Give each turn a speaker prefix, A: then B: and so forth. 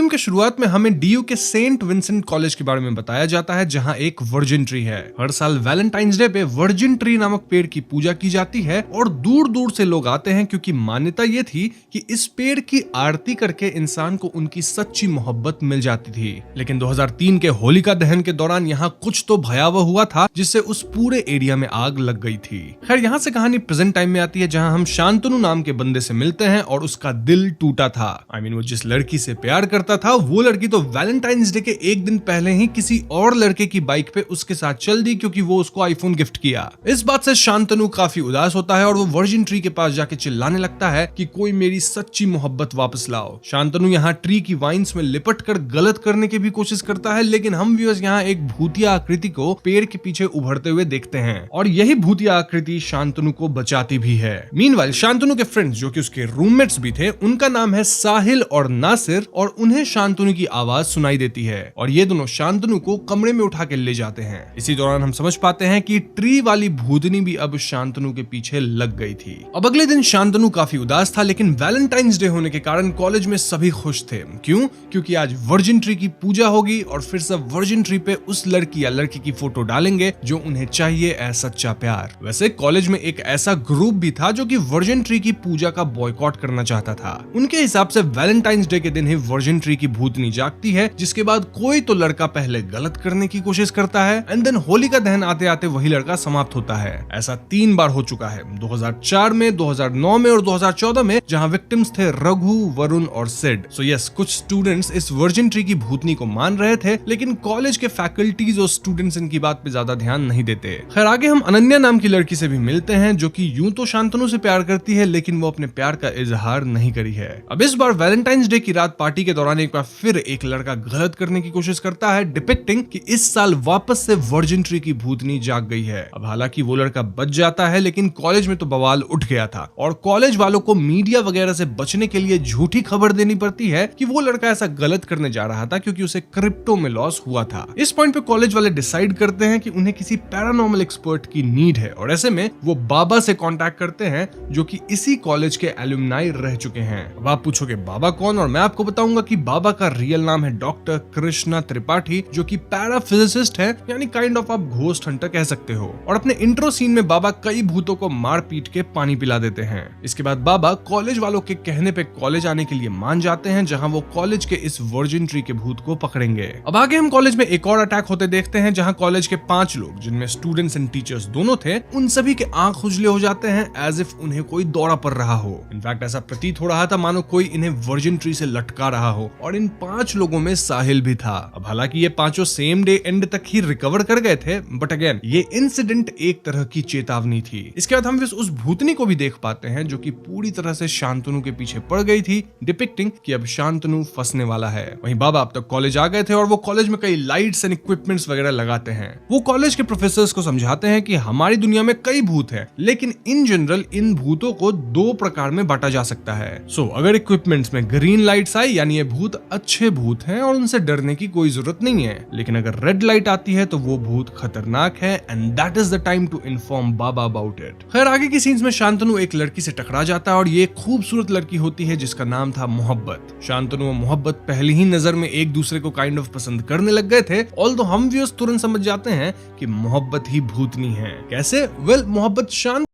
A: Film के शुरुआत में हमें डीयू के सेंट विंसेंट कॉलेज के बारे में बताया जाता है, जहां एक वर्जिन ट्री है। हर साल वैलेंटाइंस डे पे वर्जिन ट्री नामक पेड़ की पूजा की जाती है और दूर दूर से लोग आते हैं, क्योंकि मान्यता ये थी कि इस पेड़ की आरती करके इंसान को उनकी सच्ची मोहब्बत मिल जाती थी। लेकिन 2003 के होलिका दहन के दौरान यहाँ कुछ तो भयावह हुआ था, जिससे उस पूरे एरिया में आग लग गई थी। खैर, यहाँ से कहानी प्रेजेंट टाइम में आती है, जहाँ हम शांतनु नाम के बंदे से मिलते हैं और उसका दिल टूटा था। वो जिस लड़की से प्यार करता था, वो लड़की तो वैलेंटाइंस डे के एक दिन पहले ही किसी और लड़के की बाइक पे उसके साथ चल दी, क्योंकि वो उसको आईफोन गिफ्ट किया। इस बात से शांतनु काफी उदास होता है और वो वर्जिन ट्री के पास जाके चिल्लाने लगता है कि कोई मेरी सच्ची मोहब्बत वापस लाओ। शांतनु यहाँ ट्री की वाइन्स में लिपट कर गलत करने की भी कोशिश करता है, लेकिन हम व्यूअर्स यहाँ एक भूतिया आकृति को पेड़ के पीछे उभरते हुए देखते हैं और यही भूतिया आकृति शांतनु को बचाती भी है। मीनवाइल शांतनु के फ्रेंड्स, जो कि उसके रूममेट्स भी थे, उनका नाम है साहिल और नासिर, और उन्हें शांतनु की आवाज सुनाई देती है और ये दोनों शांतनु को कमरे में उठा के ले जाते हैं। इसी दौरान हम समझ पाते हैं कि ट्री वाली भूतनी भी अब शांतनु के पीछे लग गई थी। अब अगले दिन शांतनु काफी उदास था, लेकिन वैलेंटाइंस डे होने के कारण कॉलेज में सभी खुश थे। क्यों? क्योंकि आज वर्जिन ट्री की पूजा होगी और फिर सब वर्जिन ट्री पे उस लड़की या लड़की की फोटो डालेंगे जो उन्हें चाहिए ऐ सच्चा प्यार। वैसे कॉलेज में एक ऐसा ग्रुप भी था जो कि वर्जिन ट्री की पूजा का बॉयकॉट करना चाहता था। उनके हिसाब से वैलेंटाइंस डे के दिन ही वर्जिन ट्री की भूतनी जागती है, जिसके बाद कोई तो लड़का पहले गलत करने की कोशिश करता है एंड देन होलिका दहन आते आते वही लड़का समाप्त होता है। ऐसा 3 बार हो चुका है, 2004 में, 2009 में और 2014 में, जहां विक्टिम्स थे रघु, वरुण और सिड। सो यस, कुछ स्टूडेंट्स इस वर्जिन ट्री की भूतनी को मान रहे थे, लेकिन कॉलेज के फैकल्टीज और स्टूडेंट्स इनकी बात पे ज्यादा ध्यान नहीं देते। खैर, आगे हम अनन्या नाम की लड़की से भी मिलते हैं, जो कि यूं तो शांतनु से प्यार करती है, लेकिन वो अपने प्यार का इजहार नहीं करी है। अब इस बार वैलेंटाइंस डे की रात पार्टी के दौरान एक बार फिर एक लड़का गलत करने की कोशिश करता है, डिपिक्टिंग कि इस साल वापस से वर्जिन ट्री की भूतनी जाग गई है। अब हालांकि वो लड़का बच जाता है, लेकिन कॉलेज में तो बवाल उठ गया था और कॉलेज वालों को मीडिया वगैरह से बचने के लिए झूठी खबर देनी पड़ती है कि वो लड़का ऐसा गलत करने जा रहा था क्योंकि उसे क्रिप्टो में लॉस हुआ था। इस पॉइंट पे कॉलेज वाले डिसाइड करते हैं कि उन्हें किसी पैरानॉर्मल एक्सपर्ट की नीड है और ऐसे में वो बाबा से कांटेक्ट करते हैं, जो कि इसी कॉलेज के एलुमनाई रह चुके हैं। अब आप पूछोगे बाबा कौन, और मैं आपको बताऊंगा कि बाबा का रियल नाम है डॉक्टर कृष्णा त्रिपाठी, जो कि पैराफिजिसिस्ट है, यानी काइंड ऑफ आप घोस्ट हंटर कह सकते हो। और अपने इंट्रो सीन में बाबा कई भूतों को मार पीट के पानी पिला देते हैं। इसके बाद बाबा कॉलेज वालों के कहने पे कॉलेज आने के लिए मान जाते हैं, जहां वो कॉलेज के इस वर्जिन ट्री के भूत को पकड़ेंगे। अब आगे हम कॉलेज में एक और अटैक होते देखते हैं, जहां कॉलेज के 5 लोग, जिनमें स्टूडेंट्स एंड टीचर्स दोनों थे, उन सभी के आंख उजले हो जाते हैं, एज इफ उन्हें कोई दौरा पड़ रहा हो। इनफैक्ट ऐसा प्रतीत हो रहा था मानो कोई इन्हें वर्जिन ट्री से लटका रहा हो, और इन 5 लोगों में साहिल भी था। अब हालांकि ये पांचों सेम डे एंड तक ही रिकवर कर गए थे, बट अगेन ये इंसिडेंट एक तरह की चेतावनी थी। इसके बाद हम उस भूतनी को भी देख पाते हैं, जो कि पूरी तरह से शांतनु के पीछे पड़ गई थी, डिपिक्टिंग कि अब शांतनु फंसने वाला है। वहीं बाबा अब तक कॉलेज आ गए थे और वो कॉलेज में कई लाइट्स एंड इक्विपमेंट्स वगैरह लगाते हैं। वो कॉलेज के प्रोफेसर्स को समझाते हैं कि हमारी दुनिया में कई भूत हैं, लेकिन इन जनरल इन भूतों को 2 प्रकार में बांटा जा सकता है। अगर इक्विपमेंट्स में ग्रीन लाइट्स आई, यानी ये भूत अच्छे भूत हैं और उनसे डरने की कोई जरूरत नहीं है, लेकिन अगर रेड लाइट आती है तो वो भूत खतरनाक है, and that is the time to inform Baba about it. खैर, आगे की सीन्स में शांतनु एक लड़की से टकरा जाता है और ये खूबसूरत लड़की होती है जिसका नाम था मोहब्बत। शांतनु और मोहब्बत पहली ही नजर में एक दूसरे को काइंड ऑफ पसंद करने लग गए थे, ऑल्दो हम व्यूअर्स तुरंत समझ जाते हैं कि मोहब्बत ही भूतनी है। कैसे? वेल, मोहब्बत शांत